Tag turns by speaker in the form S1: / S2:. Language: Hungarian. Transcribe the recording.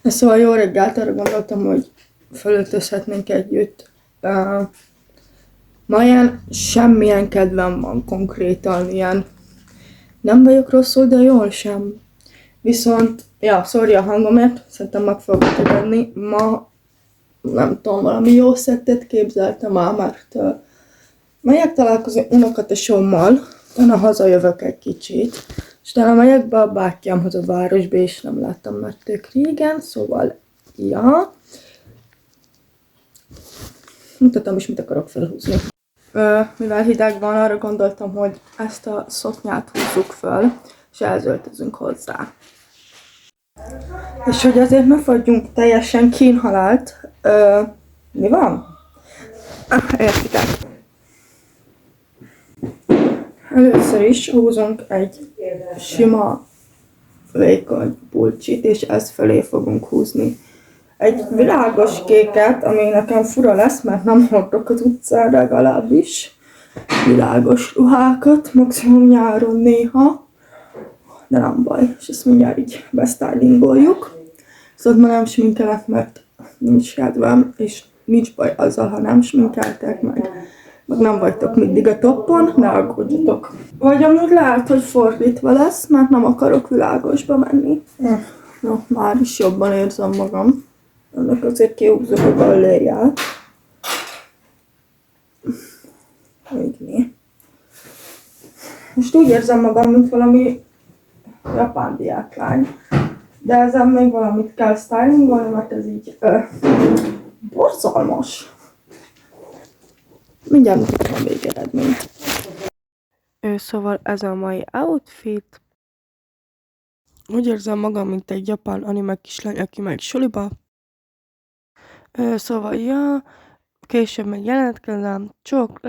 S1: Szóval jó reggelt, arra gondoltam, hogy felöltözhetnénk együtt. Ma ilyen semmilyen kedvem van konkrétan, ilyen nem vagyok rosszul, de jól sem. Viszont, sorry a hangomért, szerintem meg fogok tenni. Ma, nem tudom, valami jó szettet képzeltem el, mert megyek találkozni unokatesómmal, utána hazajövök egy kicsit, és utána megyek be a bátyámhoz a városba, és nem láttam már tök régen, szóval, mutatom is, mit akarok felhúzni. Mivel hideg van, arra gondoltam, hogy ezt a szoknyát húzzuk föl, és elzöltözünk hozzá. És hogy azért ne fagyjunk teljesen kínhalált, mi van? Értitek. Először is húzunk egy sima, vékony pulcsit, és ezt fölé fogunk húzni egy világos kéket, ami nekem fura lesz, mert nem hordok az utcán legalábbis világos ruhákat, maximum nyáron néha, de nem baj, és ezt mindjárt így bestylingoljuk. Szóval ma nem sminkelek, mert nincs kedvem, és nincs baj azzal, ha nem sminkeltek meg nem vagytok mindig a toppon, ne aggódjatok. Vagy amúgy lehet, hogy fordítva lesz, mert nem akarok világosba menni. No, már is jobban érzem magam. Ennek azért kihúzok a galériát. Így. Most úgy érzem magam, mint valami japán diáklány. De ezen még valamit kell stylingolni, mert ez így borzalmas. Mindjárt mutatom a végeredményt. Szóval ez a mai outfit. Úgy érzem magam, mint egy japán anime kislány, aki megy suliba. Szóval, később még jelentkezem. Csók.